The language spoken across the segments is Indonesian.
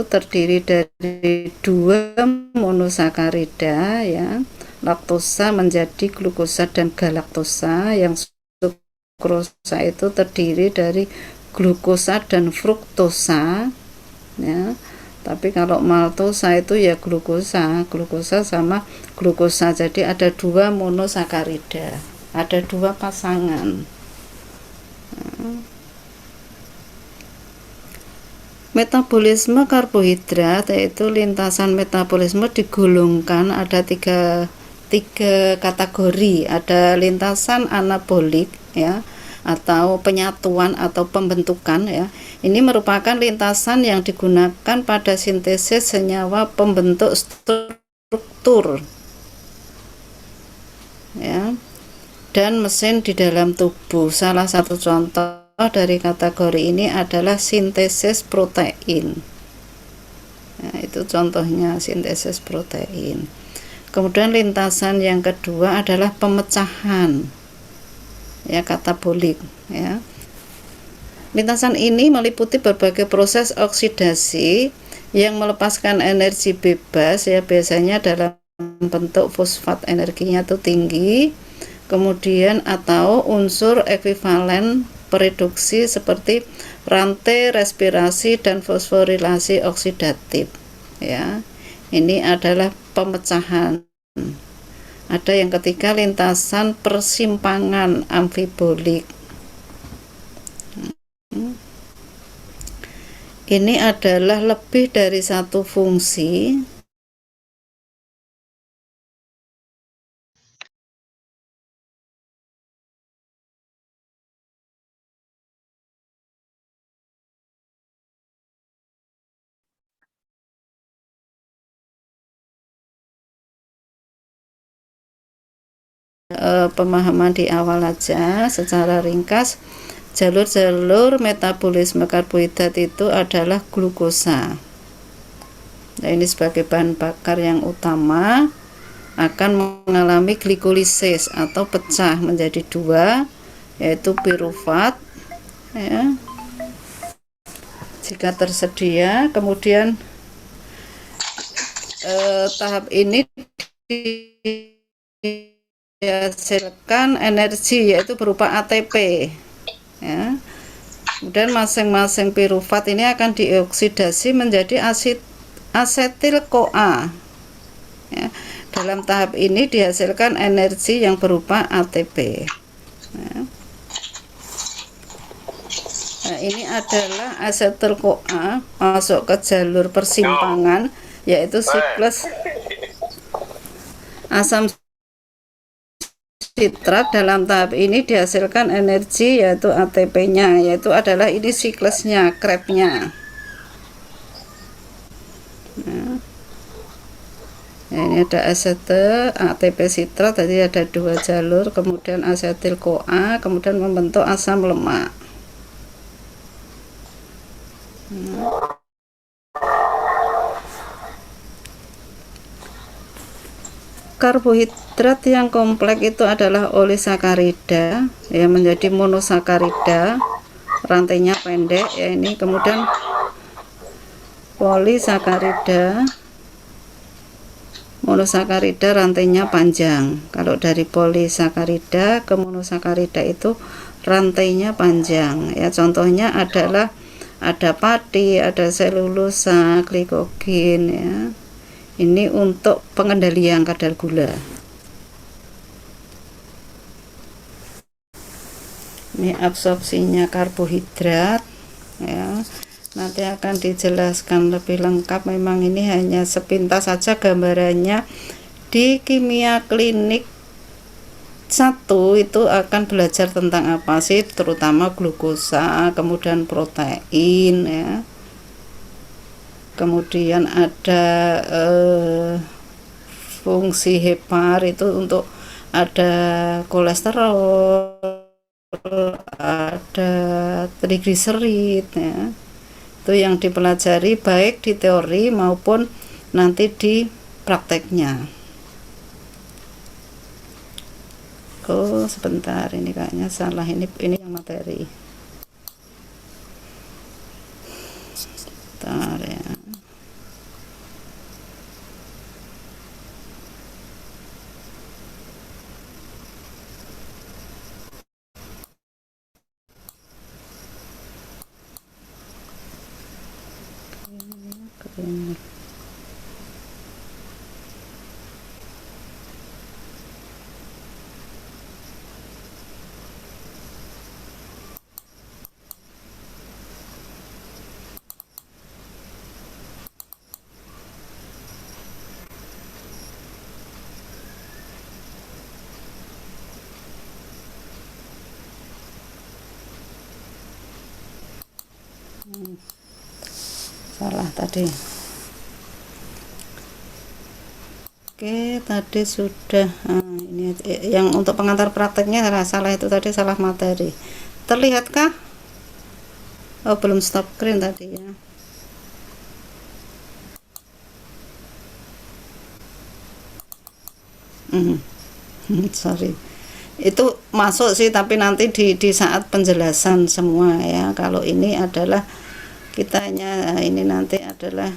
terdiri dari 2 monosakarida ya. Laktosa menjadi glukosa dan galaktosa, yang sukrosa itu terdiri dari glukosa dan fruktosa ya. Tapi kalau maltosa itu ya glukosa sama glukosa. Jadi ada 2 monosakarida, ada 2 pasangan. Metabolisme karbohidrat, yaitu lintasan metabolisme digolongkan ada tiga kategori. Ada lintasan anabolik ya, atau penyatuan atau pembentukan ya. Ini merupakan lintasan yang digunakan pada sintesis senyawa pembentuk struktur ya, dan mesin di dalam tubuh. Salah satu contoh dari kategori ini adalah sintesis protein. Nah, itu contohnya sintesis protein. Kemudian lintasan yang kedua adalah pemecahan ya, katabolik ya. Lintasan ini meliputi berbagai proses oksidasi yang melepaskan energi bebas ya, biasanya dalam bentuk fosfat, energinya itu tinggi. Kemudian atau unsur ekuivalen pereduksi seperti rantai respirasi dan fosforilasi oksidatif ya. Ini adalah pemecahan. Ada yang ketiga, lintasan persimpangan amfibolik. Ini adalah lebih dari satu fungsi pemahaman di awal aja secara ringkas. Jalur-jalur metabolisme karbohidrat itu adalah glukosa. Nah, ini sebagai bahan bakar yang utama akan mengalami glikolisis atau pecah menjadi 2, yaitu pirufat ya, jika tersedia. Kemudian tahap ini dihasilkan energi, yaitu berupa ATP ya. Kemudian masing-masing pirufat ini akan dioksidasi menjadi asetil-CoA ya. Dalam tahap ini dihasilkan energi yang berupa ATP ya. Nah, ini adalah asetil-CoA masuk ke jalur persimpangan, yaitu siklus asam sitrat. Dalam tahap ini dihasilkan energi, yaitu ATP-nya, yaitu adalah ini siklusnya, Krebs-nya. Nah, ini ada asetil, ATP sitrat, tadi ada 2 jalur, kemudian asetil-CoA, kemudian membentuk asam lemak. Nah, karbohidrat yang kompleks itu adalah olisakarida ya, menjadi monosakarida, rantainya pendek ya ini. Kemudian polisakarida, monosakarida rantainya panjang. Kalau dari polisakarida ke monosakarida itu rantainya panjang ya. Contohnya adalah ada padi, ada selulosa, glikogen ya. Ini untuk pengendalian kadar gula. Ini absorpsinya karbohidrat ya. Nanti akan dijelaskan lebih lengkap. Memang ini hanya sepintas saja gambarannya. Di kimia klinik 1 itu akan belajar tentang apa sih, terutama glukosa, kemudian protein ya. Kemudian ada fungsi hepar, itu untuk ada kolesterol, ada trigliserid ya. Itu yang dipelajari baik di teori maupun nanti di prakteknya. Oh sebentar, ini kayaknya salah, ini yang materi. Bentar ya. ini. Salah tadi. Oke, tadi sudah. Ini yang untuk pengantar prakteknya salah itu tadi, salah materi. Terlihatkah? Oh, belum stop screen tadi ya. Sorry, itu masuk sih, tapi nanti di saat penjelasan semua ya. Kalau ini adalah kitanya, ini nanti adalah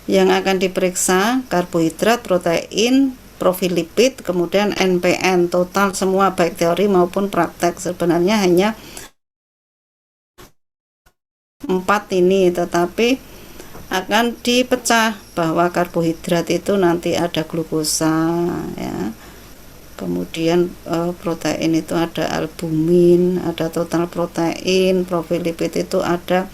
yang akan diperiksa karbohidrat, protein, profil lipid, kemudian NPN, total semua baik teori maupun praktek. Sebenarnya hanya 4 ini, tetapi akan dipecah bahwa karbohidrat itu nanti ada glukosa ya. Kemudian protein itu ada albumin, ada total protein, profil lipid itu ada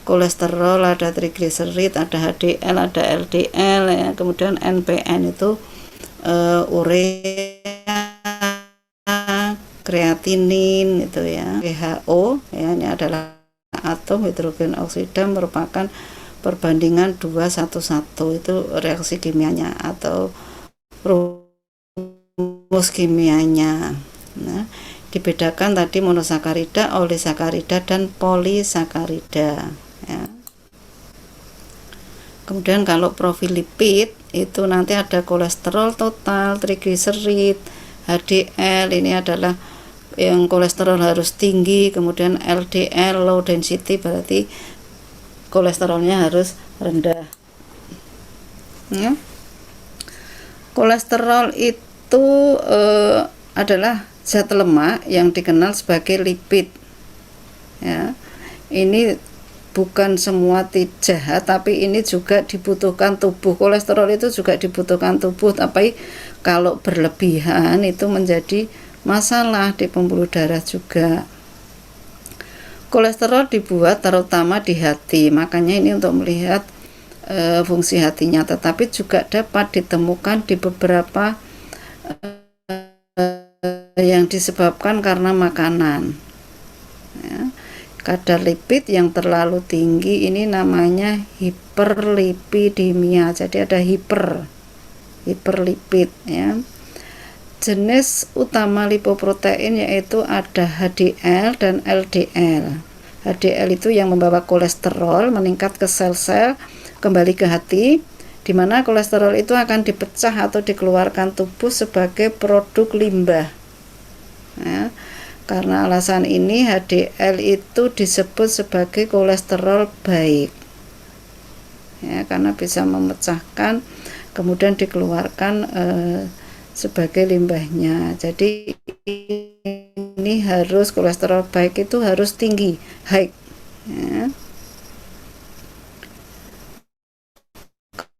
kolesterol, ada trigliserid, ada HDL, ada LDL ya. Kemudian NPN itu urea, kreatinin itu ya. WHO ya, ini adalah atom hidrogen oksida, merupakan perbandingan 2:1 itu reaksi kimianya atau rumus kimianya. Nah, dibedakan tadi monosakarida, olisakarida, dan polisakarida ya. Kemudian kalau profil lipid itu nanti ada kolesterol total, trigliserid, HDL, ini adalah yang kolesterol harus tinggi, kemudian LDL low density berarti kolesterolnya harus rendah ya. Kolesterol itu adalah zat lemak yang dikenal sebagai lipid ya. Ini bukan semua jahat, tapi ini juga dibutuhkan tubuh. Kolesterol itu juga dibutuhkan tubuh, tapi kalau berlebihan itu menjadi masalah di pembuluh darah juga. Kolesterol dibuat terutama di hati, makanya ini untuk melihat fungsi hatinya, tetapi juga dapat ditemukan di beberapa yang disebabkan karena makanan ya. Kadar lipid yang terlalu tinggi ini namanya hiperlipidemia, jadi ada hiperlipid ya. Jenis utama lipoprotein yaitu ada HDL dan LDL. HDL itu yang membawa kolesterol meningkat ke sel-sel kembali ke hati, di mana kolesterol itu akan dipecah atau dikeluarkan tubuh sebagai produk limbah ya. Karena alasan ini HDL itu disebut sebagai kolesterol baik ya, karena bisa memecahkan kemudian dikeluarkan sebagai limbahnya. Jadi ini harus kolesterol baik itu harus tinggi, high ya.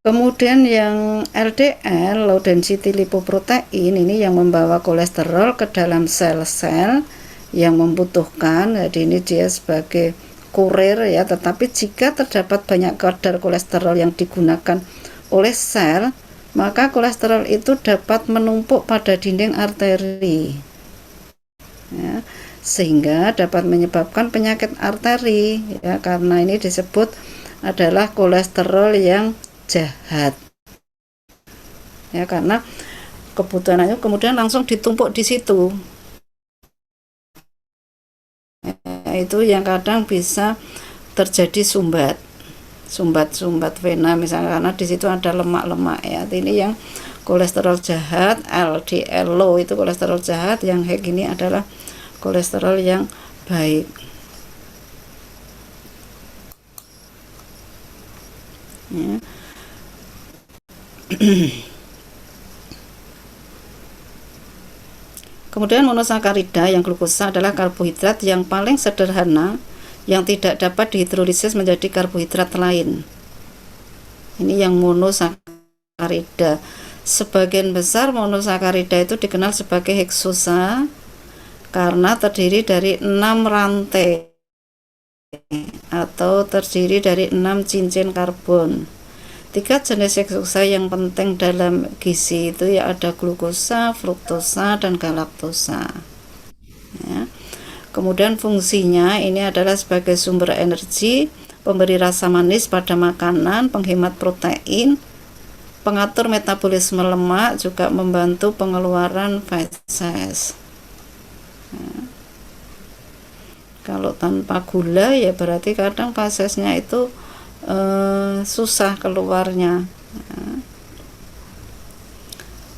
Kemudian yang LDL low density lipoprotein ini yang membawa kolesterol ke dalam sel-sel yang membutuhkan. Jadi ini dia sebagai kurir ya, tetapi jika terdapat banyak kadar kolesterol yang digunakan oleh sel, maka kolesterol itu dapat menumpuk pada dinding arteri ya, sehingga dapat menyebabkan penyakit arteri ya, karena ini disebut adalah kolesterol yang jahat ya, karena kebutuhannya kemudian langsung ditumpuk di situ ya, itu yang kadang bisa terjadi sumbat vena misalnya, karena di situ ada lemak-lemak ya. Ini yang kolesterol jahat, LDL low itu kolesterol jahat, yang high ini adalah kolesterol yang baik ya. Kemudian monosakarida yang glukosa adalah karbohidrat yang paling sederhana yang tidak dapat dihidrolisis menjadi karbohidrat lain Ini yang monosakarida. Sebagian besar monosakarida itu dikenal sebagai heksosa karena terdiri dari 6 rantai atau terdiri dari 6 cincin karbon. 3 jenis heksosa yang penting dalam gizi itu ya ada glukosa, fruktosa, dan galaktosa. Ya. Kemudian fungsinya ini adalah sebagai sumber energi, pemberi rasa manis pada makanan, penghemat protein, pengatur metabolisme lemak, juga membantu pengeluaran feses. Nah, kalau tanpa gula ya berarti kadang fesesnya itu susah keluarnya. Nah,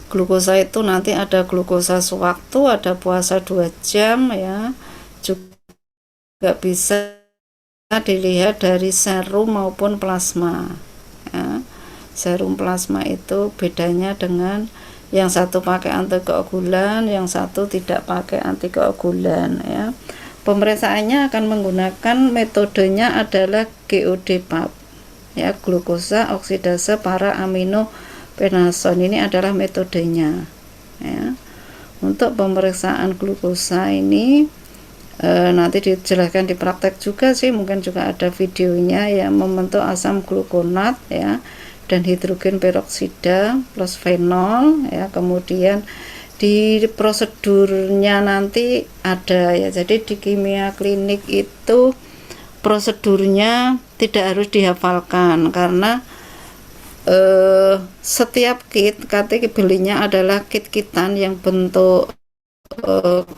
glukosa itu nanti ada glukosa sewaktu, ada puasa 2 jam ya, juga bisa dilihat dari serum maupun plasma ya. Serum plasma itu bedanya dengan yang satu pakai antikoagulan, yang satu tidak pakai antikoagulan ya. Pemeriksaannya akan menggunakan metodenya adalah GOD-PAP ya, glukosa oksidase para amino penason. Ini adalah metodenya ya. Untuk pemeriksaan glukosa ini nanti dijelaskan di praktek juga sih, mungkin juga ada videonya ya, membentuk asam glukonat ya dan hidrogen peroksida plus fenol ya. Kemudian di prosedurnya nanti ada ya, jadi di kimia klinik itu prosedurnya tidak harus dihafalkan karena setiap kit KT belinya adalah kit-kitan yang bentuk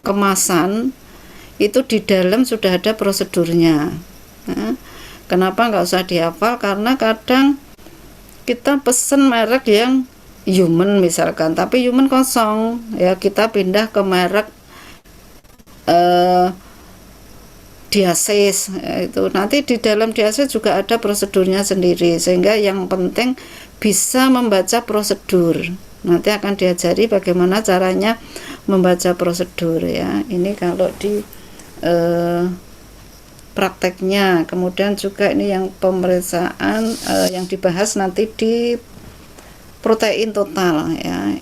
kemasan, itu di dalam sudah ada prosedurnya. Nah, kenapa nggak usah dihafal? Karena kadang kita pesen merek yang human misalkan, tapi human kosong ya, kita pindah ke merek diasis itu nanti di dalam diasis juga ada prosedurnya sendiri, sehingga yang penting bisa membaca prosedur. Nanti akan diajari bagaimana caranya membaca prosedur ya. Ini kalau di prakteknya. Kemudian juga ini yang pemeriksaan yang dibahas nanti di protein total ya.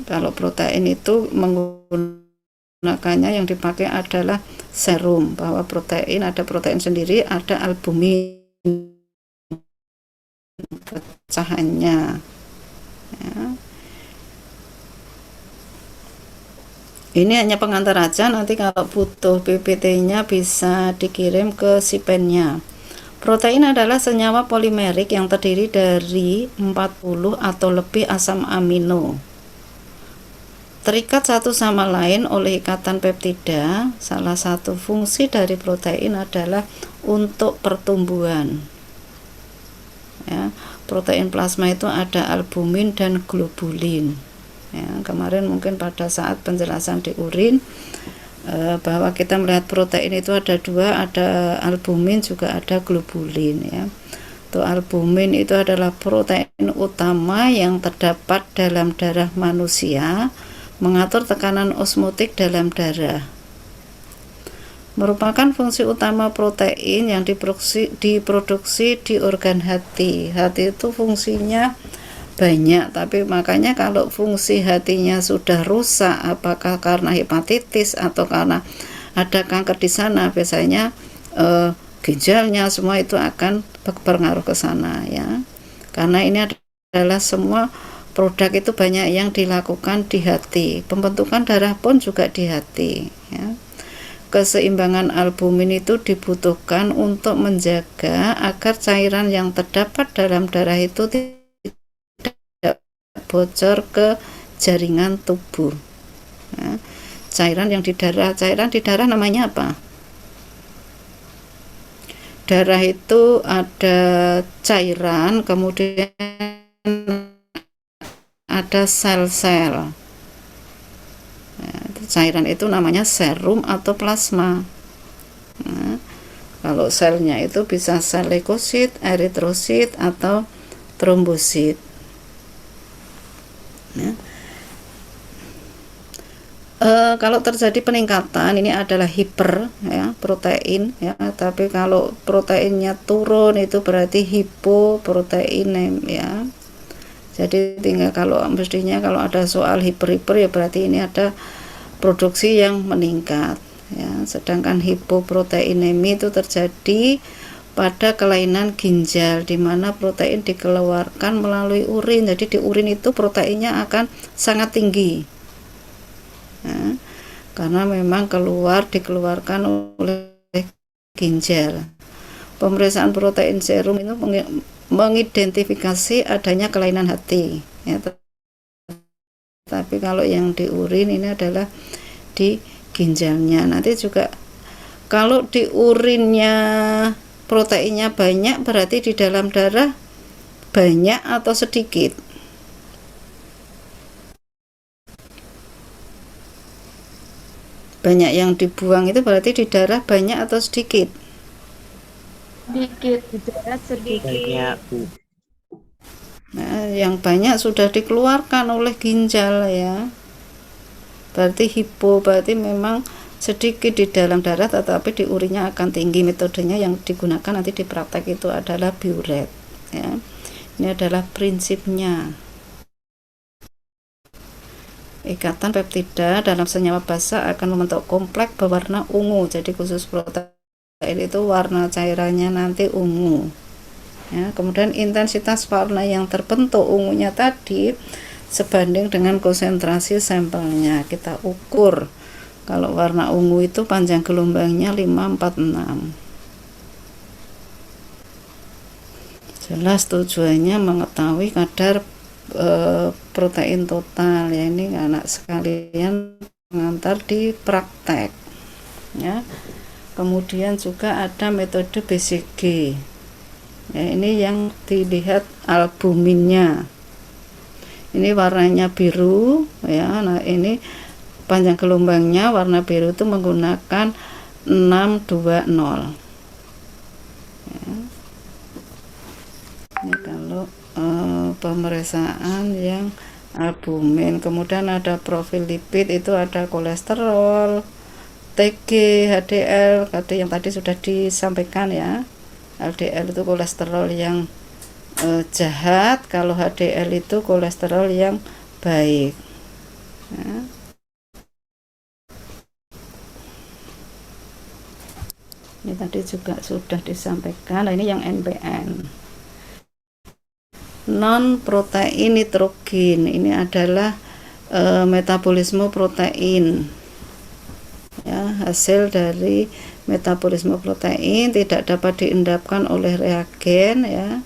Kalau protein itu menggunakannya yang dipakai adalah serum, bahwa protein ada protein sendiri, ada albumin pecahannya ya. Ini hanya pengantar aja, nanti kalau butuh PPT-nya bisa dikirim ke sipennya. Protein adalah senyawa polimerik yang terdiri dari 40 atau lebih asam amino. Terikat satu sama lain oleh ikatan peptida. Salah satu fungsi dari protein adalah untuk pertumbuhan. Ya, protein plasma itu ada albumin dan globulin. Ya, kemarin mungkin pada saat penjelasan di urin bahwa kita melihat protein itu ada dua, ada albumin juga ada globulin ya. Tuh, albumin itu adalah protein utama yang terdapat dalam darah manusia, mengatur tekanan osmotik dalam darah. Merupakan fungsi utama protein yang diproduksi di organ hati. Hati itu fungsinya banyak, tapi makanya kalau fungsi hatinya sudah rusak, apakah karena hepatitis atau karena ada kanker di sana, biasanya ginjalnya semua itu akan berpengaruh ke sana ya. Karena ini adalah semua produk itu banyak yang dilakukan di hati. Pembentukan darah pun juga di hati ya. Keseimbangan albumin itu dibutuhkan untuk menjaga agar cairan yang terdapat dalam darah itu bocor ke jaringan tubuh. Nah, cairan di darah namanya apa? Darah itu ada cairan, kemudian ada sel-sel. Nah, cairan itu namanya serum atau plasma. Nah, kalau selnya itu bisa sel leukosit, eritrosit, atau trombosit. Ya. Kalau terjadi peningkatan ini adalah hiper ya protein ya, tapi kalau proteinnya turun itu berarti hipoproteinemia ya. Jadi tinggal kalau mestinya kalau ada soal hiper ya berarti ini ada produksi yang meningkat ya. Sedangkan hipoproteinemia itu terjadi pada kelainan ginjal di mana protein dikeluarkan melalui urin. Jadi di urin itu proteinnya akan sangat tinggi. Nah, karena memang dikeluarkan oleh ginjal. Pemeriksaan protein serum itu mengidentifikasi adanya kelainan hati ya, tapi kalau yang di urin ini adalah di ginjalnya. Nanti juga kalau di urinnya proteinnya banyak berarti di dalam darah banyak atau sedikit. Banyak yang dibuang itu berarti di darah banyak atau sedikit? Sedikit, di darah Banyak, sedikit. Bu. Nah, yang banyak sudah dikeluarkan oleh ginjal ya. Berarti berarti memang sedikit di dalam darah tetapi di urinnya akan tinggi. Metodenya yang digunakan nanti di praktek itu adalah biuret ya. Ini adalah prinsipnya. Ikatan peptida dalam senyawa basa akan membentuk kompleks berwarna ungu. Jadi khusus protein itu warna cairannya nanti ungu. Ya, kemudian intensitas warna yang terbentuk ungunya tadi sebanding dengan konsentrasi sampelnya. Kita ukur. Kalau warna ungu itu panjang gelombangnya 546. Jelas tujuannya mengetahui kadar protein total ya. Ini anak sekalian pengantar di praktek ya. Kemudian juga ada metode BCG ya, ini yang dilihat albuminnya, ini warnanya biru ya. Nah ini panjang gelombangnya warna biru itu menggunakan 620 ya. Ini kalau pemeriksaan yang albumin. Kemudian ada profil lipid, itu ada kolesterol, TG, HDL, yang tadi sudah disampaikan ya. LDL itu kolesterol yang jahat, kalau HDL itu kolesterol yang baik ya. Ini tadi juga sudah disampaikan. Nah, ini yang NPN, non protein nitrogen. Ini adalah metabolisme protein ya, hasil dari metabolisme protein tidak dapat diendapkan oleh reagen ya.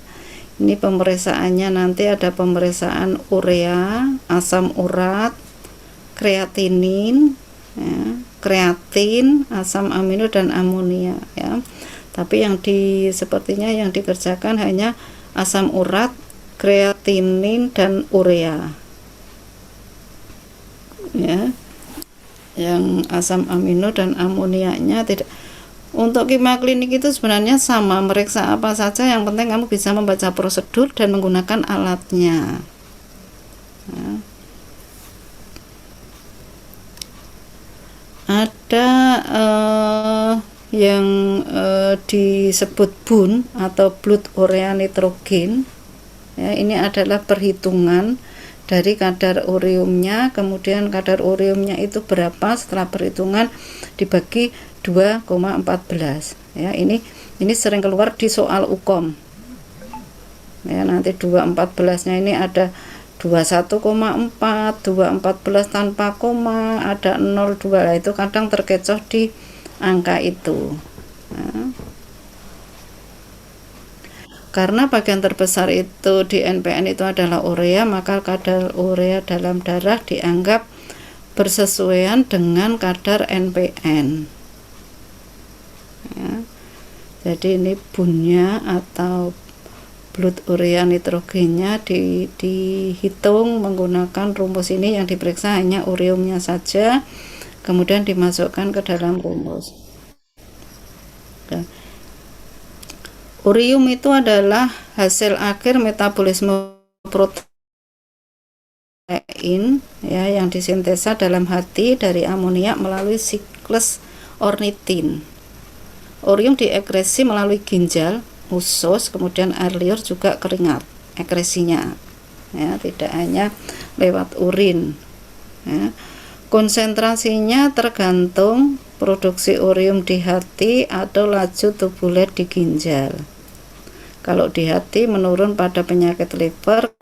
Ini pemeriksaannya nanti ada pemeriksaan urea, asam urat, kreatinin ya, kreatin, asam amino dan amonia ya. Tapi sepertinya yang dikerjakan hanya asam urat, kreatinin dan urea ya. Yang asam amino dan amoniaknya tidak. Untuk kimia klinik itu sebenarnya sama, meriksa apa saja, yang penting kamu bisa membaca prosedur dan menggunakan alatnya ya. Ada yang disebut BUN atau blood urea nitrogen ya. Ini adalah perhitungan dari kadar ureumnya, kemudian kadar ureumnya itu berapa setelah perhitungan dibagi 2,14 ya. Ini sering keluar di soal UKOM ya. Nanti 2,14 nya ini ada 21,4, 2,14 tanpa koma, ada 0,2 lah, itu kadang terkecoh di angka itu ya. Karena bagian terbesar itu di NPN itu adalah urea, maka kadar urea dalam darah dianggap bersesuaian dengan kadar NPN ya. Jadi ini bunnya atau blood urea nitrogennya dihitung menggunakan rumus ini. Yang diperiksa hanya ureumnya saja, kemudian dimasukkan ke dalam rumus. Oke. Ureum itu adalah hasil akhir metabolisme protein ya yang disintesa dalam hati dari amoniak melalui siklus ornitin. Orium diekresi melalui ginjal, usus, kemudian air liur juga keringat ekresinya, ya, tidak hanya lewat urin, ya. Konsentrasinya tergantung produksi orium di hati atau laju tubuler di ginjal. Kalau di hati menurun pada penyakit liver,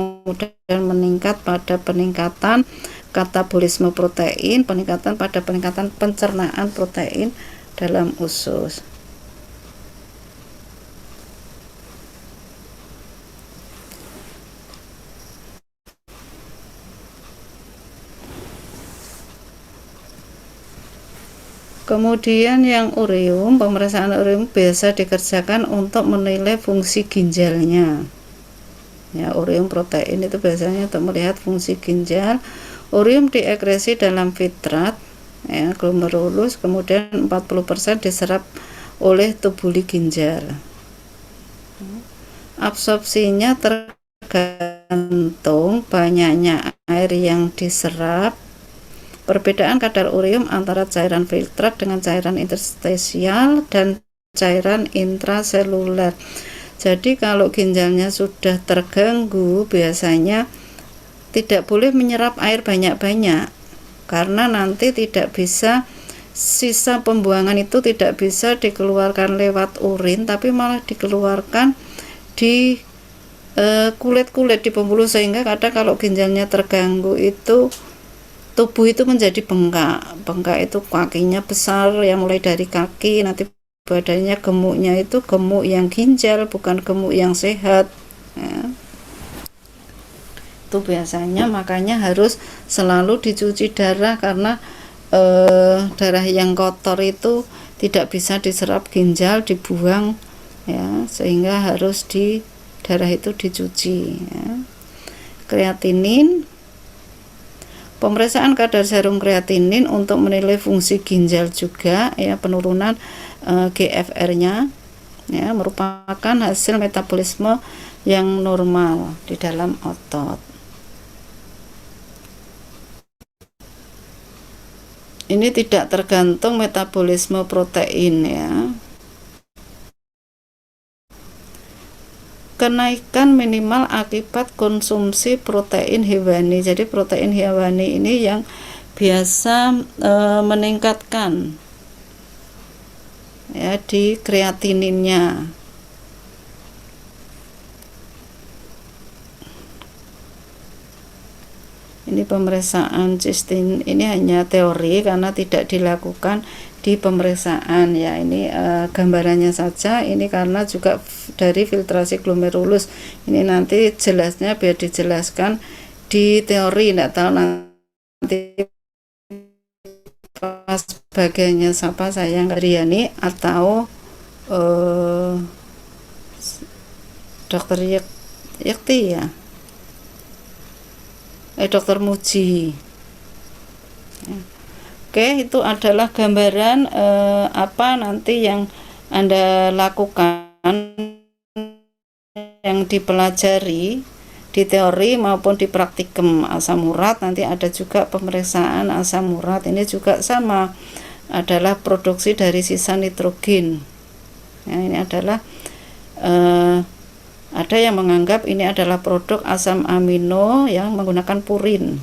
kemudian meningkat pada peningkatan katabolisme protein, peningkatan pencernaan protein dalam usus. Kemudian yang ureum, pemeriksaan ureum biasa dikerjakan untuk menilai fungsi ginjalnya. Ya, ureum protein itu biasanya untuk melihat fungsi ginjal. Ureum diekresi dalam fitrat, ya, glomerulus, kemudian 40% diserap oleh tubuli ginjal. Absorpsinya tergantung banyaknya air yang diserap. Perbedaan kadar ureum antara cairan filtrat dengan cairan interstisial dan cairan intraseluler. Jadi kalau ginjalnya sudah terganggu, biasanya tidak boleh menyerap air banyak-banyak, karena nanti tidak bisa, sisa pembuangan itu tidak bisa dikeluarkan lewat urin, tapi malah dikeluarkan di kulit-kulit di pembuluh, sehingga kadang kalau ginjalnya terganggu itu tubuh itu menjadi bengkak. Bengkak itu kakinya besar, ya, mulai dari kaki, nanti badannya gemuknya itu gemuk yang ginjal, bukan gemuk yang sehat, ya. Itu biasanya makanya harus selalu dicuci darah, karena darah yang kotor itu tidak bisa diserap ginjal, dibuang, ya, sehingga harus darah itu dicuci, ya. Kreatinin, pemeriksaan kadar serum kreatinin untuk menilai fungsi ginjal juga, ya, penurunan GFR-nya, ya, merupakan hasil metabolisme yang normal di dalam otot. Ini tidak tergantung metabolisme protein, ya. Kenaikan minimal akibat konsumsi protein hewani. Jadi protein hewani ini yang biasa meningkatkan, ya, di kreatininnya. Ini pemeriksaan cystin ini hanya teori karena tidak dilakukan di pemeriksaan, ya. Ini gambarannya saja, ini karena juga dari filtrasi glomerulus. Ini nanti jelasnya biar dijelaskan di teori, tidak tahu nanti pas bagiannya siapa, saya Riani atau dokter Yakti, ya, dokter Muji, ya. Oke, itu adalah gambaran apa nanti yang Anda lakukan, yang dipelajari di teori maupun di praktikum asam urat. Nanti ada juga pemeriksaan asam urat, ini juga sama, adalah produksi dari sisa nitrogen, ya. Ini adalah ada yang menganggap ini adalah produk asam amino yang menggunakan purin,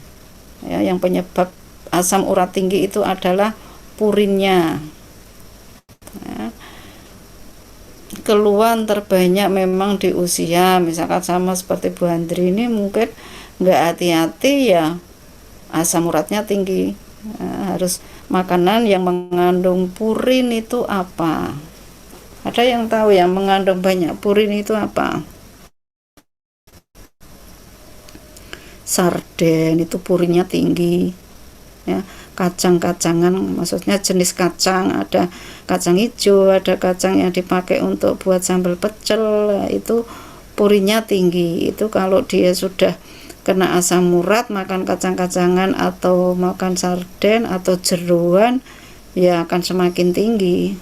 ya, yang penyebab asam urat tinggi itu adalah purinnya, ya. Keluhan terbanyak memang di usia, misalkan sama seperti Bu Andri ini mungkin nggak hati-hati, ya, asam uratnya tinggi. Harus makanan yang mengandung purin itu apa? Ada yang tahu yang mengandung banyak purin itu apa? Sarden itu purinnya tinggi, ya. Kacang-kacangan, maksudnya jenis kacang, ada kacang hijau, ada kacang yang dipakai untuk buat sambal pecel, itu purinnya tinggi. Itu kalau dia sudah kena asam urat, makan kacang-kacangan atau makan sarden atau jeroan, ya akan semakin tinggi,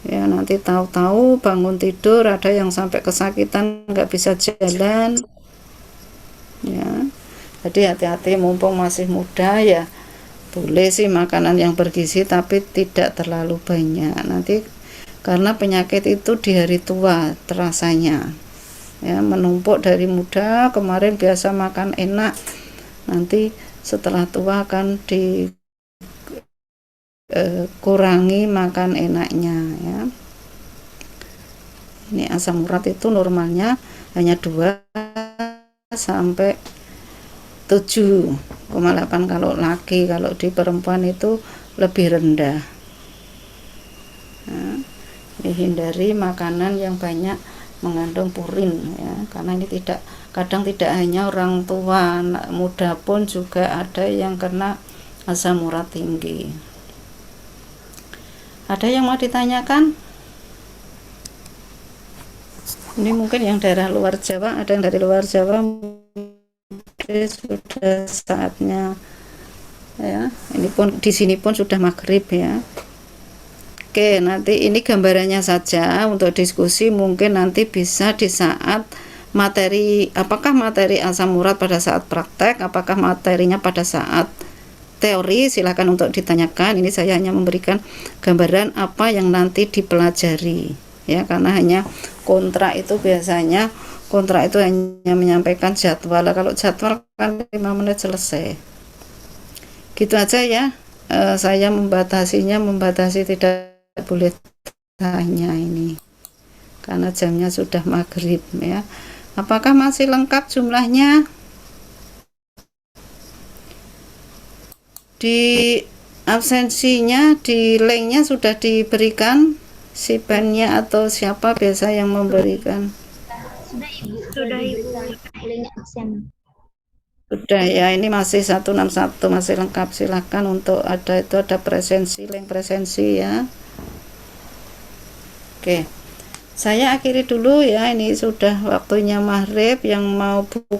ya. Nanti tahu-tahu bangun tidur ada yang sampai kesakitan, nggak bisa jalan, ya. Jadi hati-hati, mumpung masih muda ya boleh sih makanan yang bergizi, tapi tidak terlalu banyak. Nanti karena penyakit itu di hari tua terasanya, ya, menumpuk dari muda. Kemarin biasa makan enak, nanti setelah tua akan dikurangi makan enaknya, ya. Ini asam urat itu normalnya hanya 2 sampai 7,8 kalau laki, kalau di perempuan itu lebih rendah. Nah, dihindari makanan yang banyak mengandung purin, ya, karena ini kadang tidak hanya orang tua, anak muda pun juga ada yang kena asam urat tinggi. Ada yang mau ditanyakan? Ini mungkin yang daerah luar Jawa, ada yang dari luar Jawa, sudah saatnya, ya. Ini pun di sini pun sudah maghrib, ya. Oke, nanti ini gambarannya saja untuk diskusi. Mungkin nanti bisa di saat materi, apakah materi asam urat pada saat praktek, apakah materinya pada saat teori, silakan untuk ditanyakan. Ini saya hanya memberikan gambaran apa yang nanti dipelajari, ya, karena hanya kontrak itu biasanya kontrak itu hanya menyampaikan jadwal. Kalau jadwal kan 5 menit selesai. Gitu aja, ya. Saya membatasi tidak boleh tanya ini karena jamnya sudah maghrib, ya. Apakah masih lengkap jumlahnya? Di absensinya, di linknya sudah diberikan si pennya atau siapa biasa yang memberikan? Sudah Ibu. Link absen. Sudah, ya. Ini masih 161, masih lengkap. Silahkan untuk ada presensi, link presensi, ya. Oke, saya akhiri dulu, ya. Ini sudah waktunya maghrib. Yang mau buka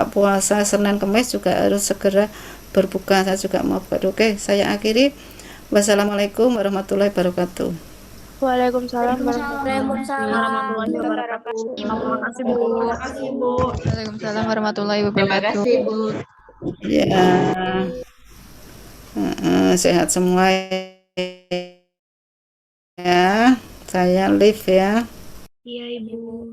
puasa Senin Kemis juga harus segera berbuka. Saya juga mau buka. Oke, saya akhiri. Wassalamualaikum warahmatullahi wabarakatuh. Waalaikumsalam warahmatullahi Waalaikumsalam wabarakatuh. warahmatullahi Terima kasih, Bu. wabarakatuh. Waalaikumsalam warahmatullahi Terima wabarakatuh. kasih, Bu. Ya, sehat semua, ya. Saya live, ya. Iya, Ibu.